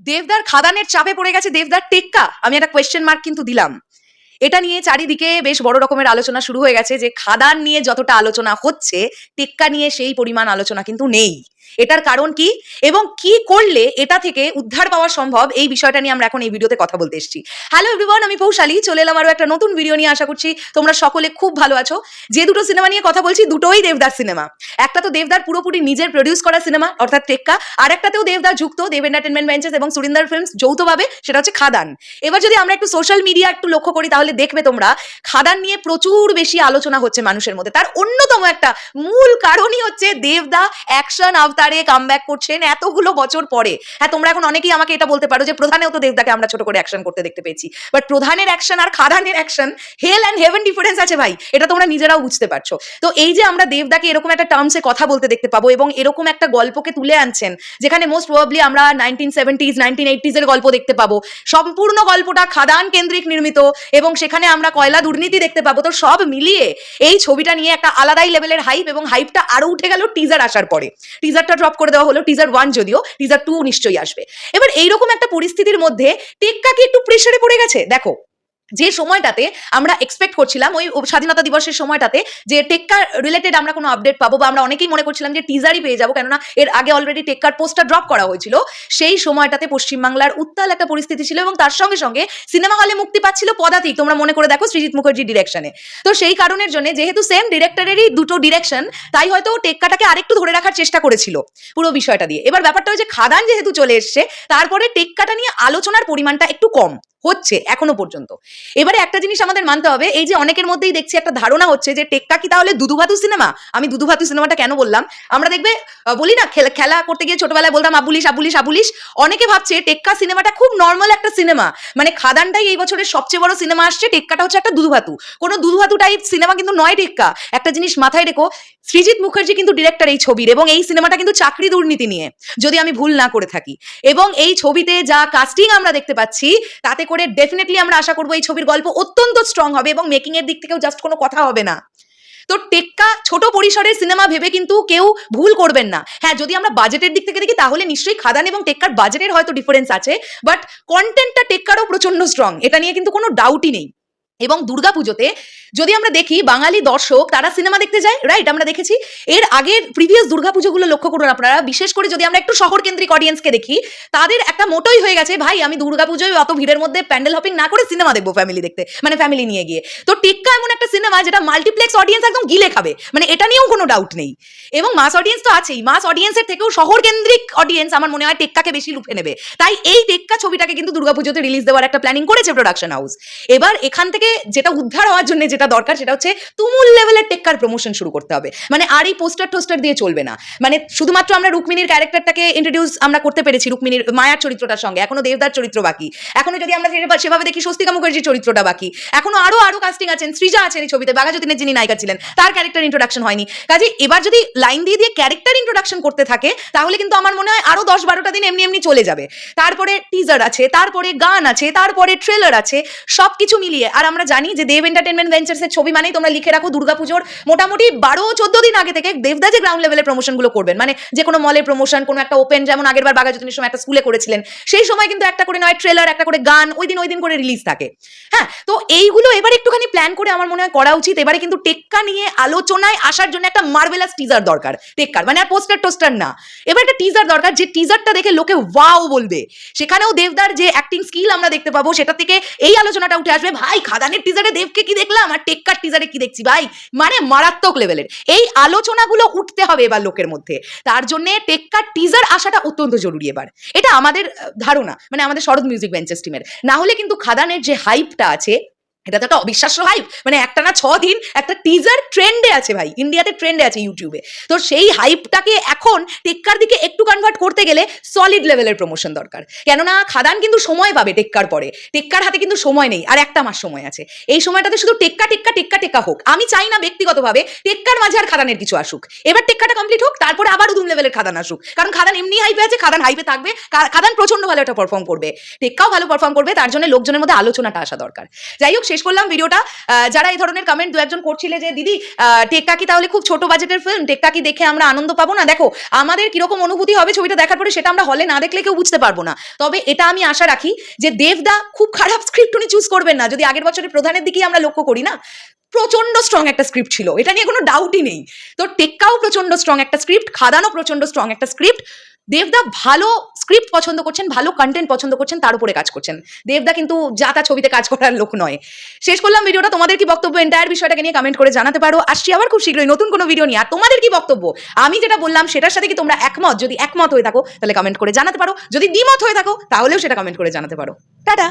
দেবদার খাদানের চাপে পড়ে গেছে দেবদার টেক্কা। আমি একটা কোয়েশ্চেন মার্ক কিন্তু দিলাম। এটা নিয়ে চারিদিকে বেশ বড় রকমের আলোচনা শুরু হয়ে গেছে যে খাদান নিয়ে যতটা আলোচনা হচ্ছে টেক্কা নিয়ে সেই পরিমাণ আলোচনা কিন্তু নেই। এটার কারণ কি এবং কি করলে এটা থেকে উদ্ধার পাওয়া সম্ভব, এই বিষয়টা নিয়ে আমরা এখন এই ভিডিওতে কথা বলতে এসেছি। হ্যালো এভরিওয়ান, আমি পৌশালী চলে এলাম আরো একটা নতুন ভিডিও নিয়ে। আশা করছি তোমরা সকলে খুব ভালো আছো। যে দুটো সিনেমা নিয়ে কথা বলছি দুটোই দেবদার সিনেমা। একটা তো দেবদার পুরোপুরি নিজের প্রডিউস করা সিনেমা অর্থাৎ টেক্কা, আর একটাতেও দেবদার যুক্ত দেব এন্টারটেনমেন্ট ভেঞ্চার্স এবং সুরিন্দর ফিল্মস যৌথভাবে, সেটা হচ্ছে খাদান। এবার যদি আমরা একটু সোশ্যাল মিডিয়া একটু লক্ষ্য করি তাহলে দেখবে তোমরা খাদান নিয়ে প্রচুর বেশি আলোচনা হচ্ছে মানুষের মধ্যে। তার অন্যতম একটা মূল কারণই হচ্ছে দেবদা অ্যাকশন আবতারে কামব্যাক করছেন এতগুলো বছর পরে। হ্যাঁ, তোমরা এখন অনেকেই আমাকে এটা বলতে পারো যে প্রধানেও তো দেবদাকে আমরা ছোট করে অ্যাকশন করতে দেখতে পেয়েছি, বাট প্রধানের অ্যাকশন আর খাদানের action hell and heaven difference আছে ভাই, এটা তোমরা নিজেরাও বুঝতে পারছো। তো এই যে আমরা দেবদাকে এরকম একটা টার্মসে কথা বলতে দেখতে পাবো এবং এরকম একটা গল্পকে তুলে আনছেন যেখানে মোস্ট প্রবাবলি আমরা 1970s 1980s এর গল্প দেখতে পাবো, সম্পূর্ণ গল্পটা খাদান কেন্দ্রিক নির্মিত এবং সেখানে আমরা কয়লা দুর্নীতি দেখতে পাবো। তো সব মিলিয়ে এই ছবিটা নিয়ে একটা আলাদাই লেভেলের হাইপ, এবং হাইপটা আরো উঠে গেল টিজার আসার পরে। টিজারটা ড্রপ করে দেওয়া হলো, টিজার 1 যদিও, টিজার 2 নিশ্চয়ই আসবে। এবার এইরকম একটা পরিস্থিতির মধ্যে টেক্কা কি একটু প্রেসারে পড়ে গেছে? দেখো, যে সময়টাতে আমরা এক্সপেক্ট করছিলাম ওই স্বাধীনতা দিবসের সময়টাতে যে টেক্কার রিলেটেড আমরা কোনো আপডেট পাবো, বা আমরা অনেকেই মনে করছিলাম যে টিজারই পেয়ে যাবো, কেননা এর আগে অলরেডি টেক্কার পোস্টার ড্রপ করা হয়েছিল। সেই সময়টাতে পশ্চিমবাংলার উত্তাল একটা পরিস্থিতি ছিল এবং তার সঙ্গে সঙ্গে সিনেমা হলে মুক্তি পাচ্ছিল পদাতিক, তোমরা মনে করে দেখো, সৃজিত মুখার্জির ডিরেকশনে। তো সেই কারণের জন্য যেহেতু সেম ডিরেক্টরেরই দুটো ডিরেকশন, তাই হয়তো টেক্কাটাকে আরেকটু ধরে রাখার চেষ্টা করেছিল পুরো বিষয়টা দিয়ে। এবার ব্যাপারটা হচ্ছে খাদান যেহেতু চলে এসছে, তারপরে টেক্কাটা নিয়ে আলোচনার পরিমাণটা একটু কম হচ্ছে এখনো পর্যন্ত। এবারে একটা জিনিস আমাদের মানতে হবে, এই যে অনেকের মধ্যেই দেখছি একটা ধারণা হচ্ছে যে টেক্কা কি তাহলে দুদুভাতু সিনেমা। আমি দুদুভাতু সিনেমাটা কেন বললাম, আমরা দেখবে বলি না খেলা করতে গিয়ে ছোটবেলায় বলতাম আবুলিশ আবুলিশ আবুলিশ, অনেকে ভাবছে টেক্কা সিনেমাটা খুব নর্মাল একটা সিনেমা, মানে খাদানটাই এই বছরের সবচেয়ে বড় সিনেমা আসছে, টেক্কাটা হচ্ছে একটা দুদুভাতু। কোনো দুদুভাতু টাইপ সিনেমা কিন্তু নয় টেক্কা। একটা জিনিস মাথায় রেখো, সৃজিত মুখার্জি কিন্তু ডিরেক্টর এই ছবির, এবং এই সিনেমাটা কিন্তু চাকরি দুর্নীতি নিয়ে, যদি আমি ভুল না করে থাকি। এবং এই ছবিতে যা কাস্টিং আমরা দেখতে পাচ্ছি তাতে করে ডেফিনেটলি আমরা আশা করবো এই ছবির গল্প অত্যন্ত স্ট্রং হবে এবং মেকিং এর দিক থেকেও জাস্ট কোনো কথা হবে না। তো টেক্কা ছোট পরিসরের সিনেমা ভেবে কিন্তু কেউ ভুল করবেন না। হ্যাঁ, যদি আমরা বাজেটের দিক থেকে দেখি তাহলে নিশ্চয়ই খাদান এবং টেক্কার বাজেটের হয়তো ডিফারেন্স আছে, বাট কন্টেন্টটা টেক্কারও প্রচন্ড স্ট্রং, এটা নিয়ে কিন্তু কোনো ডাউটই নেই। এবং দুর্গাপুজোতে যদি আমরা দেখি বাঙালি দর্শক তারা সিনেমা দেখতে যায়, রাইট? আমরা দেখেছি এর আগের প্রিভিয়াস দুর্গাপুজোগুলো লক্ষ্য করুন আপনারা, বিশেষ করে যদি আমরা একটু শহর কেন্দ্রিক অডিয়েন্সকে দেখি, তাদের একটা মোটোই হয়ে গেছে, ভাই আমি দুর্গাপুজোয় অত ভিড়ের মধ্যে প্যান্ডেল হপিং না করে সিনেমা দেখবো ফ্যামিলি দেখতে, মানে ফ্যামিলি নিয়ে গিয়ে। তো টেক্কা এমন একটা সিনেমা যেটা মাল্টিপ্লেক্স অডিয়েন্স একদম গিলে খাবে, মানে এটা নিয়েও কোনো ডাউট নেই। এবং মাস অডিয়েন্স তো আছেই, মাস অডিয়েন্সের থেকেও শহর কেন্দ্রিক অডিয়েন্স আমার মনে হয় টেক্কাকে বেশি লুফে নেবে। তাই এই টেক্কা ছবিটাকে কিন্তু দুর্গাপুজোতে রিলিজ দেওয়ার একটা প্ল্যানিং করেছে প্রোডাকশন হাউস। এবার এখান থেকে যেটা উদ্ধার হওয়ার জন্য যেটা দরকার সেটা হচ্ছে তুমুল লেভেলের টেক্কার প্রমোশন শুরু করতে হবে। মানে আর এই পোস্টার টোস্টার দিয়ে চলবে না। মানে শুধুমাত্র আমরা রুক্মিণীর ক্যারেক্টারটাকে ইন্ট্রোডিউস আমরা করতে পেরেছি, রুক্মিণীর মায়ার চরিত্রটার সঙ্গে, এখনো দেবদার চরিত্র বাকি, এখনো যদি আমরা সেভাবে দেখি স্বস্তিকা মুখার্জির চরিত্রটা বাকি, এখনো আরো কাস্টিং আছেন, সৃজা আছেন এই ছবিতে, বাঘা যতীনের যিনি নায়িকা ছিলেন তার ক্যারেক্টার ইন্ট্রোডাকশন হয়নি। কাজে এবার যদি লাইন দিয়ে দিয়ে ক্যারেক্টার ইন্ট্রোডাকশন করতে থাকে তাহলে কিন্তু আমার মনে হয় আরো 10-12টা দিন এমনি এমনি চলে যাবে। তারপরে টিজার আছে, তারপরে গান আছে, তারপরে ট্রেলার আছে, সবকিছু মিলিয়ে। আর আমরা জানি যে দেব এন্টারটেনমেন্ট ভেঞ্চার্সের ছবি মানেই তোমরা লিখে রাখো দুর্গাপুজোর মোটামুটি 12-14 দিন আগে থেকে দেবদা যে গ্রাউন্ড লেভেলের প্রমোশনগুলো করবেন, মানে যে কোনো মলের প্রমোশন, কোনো একটা ওপেন, যেমন আগেরবার বাঘা যতীনের সময় একটা স্কুলে করেছিলেন, সেই সময় কিন্তু একটা করে নয় ট্রেলার, একটা করে গান, ওই দিন করে রিলিজ থাকে। হ্যাঁ, তো এইগুলো এবার একটুখানি প্ল্যান করে আমার মনে হয় করা উচিত। এবারে কিন্তু টেক্কা নিয়ে আলোচনায় আসার জন্য একটা মার্ভেলাস টিজার দরকার টেক্কার, মানে আর পোস্টার টোস্টার না। এবার একটা টিজার দরকার, যে টিজারটা দেখে লোকে ওয়াও বলবে, সেখানেও দেবদার যে অ্যাক্টিং স্কিল আমরা দেখতে পাবো সেটা থেকে এই আলোচনাটা উঠে আসবে, ভাই খাদানের টিজারে দেবকে কি দেখলাম আর টেক্কার টিজারে কি দেখছি ভাই, মানে মারাত্মক লেভেলের। এই আলোচনাগুলো উঠতে হবে এবার লোকের মধ্যে, তার জন্য টেক্কার টিজার আসাটা অত্যন্ত জরুরি এবার। এটা আমাদের ধারণা, মানে আমাদের শরৎ মিউজিক ভেঞ্চার্স টিমের। না হলে কিন্তু খাদানের যে হাইপটা আছে এটা তো একটা অবিশ্বাস্য হাইপ, মানে একটা না 6 দিন একটা টিজার ট্রেন্ডে আছে ভাই, ইন্ডিয়াতে ট্রেন্ডে আছে ইউটিউবে। তো সেই হাইপটাকে এখন টেক্কার দিকে একটু কনভার্ট করতে গেলে সলিড লেভেলের প্রমোশন দরকার, কেননা খাদান কিন্তু সময় পাবে টেক্কার পরে, টেক্কার হাতে কিন্তু সময় নেই, আর 1 মাস সময় আছে। এই সময়টাতে শুধু টেক্কা টেক্কা টেক্কা টেক্কা হোক। আমি চাই না ব্যক্তিগতভাবে টেক্কার মাঝে আর খাদানের কিছু আসুক, এবার টেক্কাটা কমপ্লিট হোক, তারপরে আবার উদুম লেভেলের খাদান আসুক, কারণ খাদান এমনি হাইপে আছে, খাদান হাইপে থাকবে, খাদান প্রচন্ড ভালো একটা পারফর্ম করবে, টেক্কাও ভালো পারফর্ম করবে, তার জন্য লোকজনের মধ্যে আলোচনাটা আসা দরকার। যাই হোক, শেষ শেষ করলাম ভিডিওটা। যারা এই ধরনের কমেন্ট দু একজন করছিলে যে দিদি টেক্কা কি তাহলে খুব ছোট বাজেটের ফিল্ম, টেক্কা কি দেখে আমরা আনন্দ পাবো না? দেখো আমাদের কিরকম অনুভূতি হবে ছবিটা দেখার পরে সেটা আমরা হলে না দেখলে কেউ বুঝতে পারবো না। তবে এটা আমি আশা রাখি যে দেবদা খুব খারাপ স্ক্রিপ্ট উনি চুজ করবেন না। যদি আগের বছরের প্রধানের দিকেই আমরা লক্ষ্য করি না, প্রচন্ড স্ট্রং একটা স্ক্রিপ্ট ছিল, এটা নিয়ে কোনো ডাউটই নেই। তো টেক্কাও প্রচন্ড স্ট্রং একটা স্ক্রিপ্ট, খাদানও প্রচন্ড স্ট্রং একটা স্ক্রিপ্ট। দেবদা ভালো স্ক্রিপ্ট পছন্দ করছেন, ভালো কন্টেন্ট পছন্দ করছেন, তার উপরে কাজ করছেন। দেবদা কিন্তু যা তা ছবিতে কাজ করার লোক নয়। শেষ করলাম ভিডিওটা। তোমাদের কি বক্তব্য এন্টায়ার বিষয়টাকে নিয়ে কমেন্ট করে জানাতে পারো। আসছি আবার খুব শীঘ্রই নতুন কোনো ভিডিও নিয়ে। আর তোমাদের কি বক্তব্য, আমি যেটা বললাম সেটার সাথে কি তোমরা একমত? যদি একমত হয়ে থাকো তাহলে কমেন্ট করে জানাতে পারো, যদি দ্বিমত হয়ে থাকো তাহলেও সেটা কমেন্ট করে জানাতে পারো। টাটা।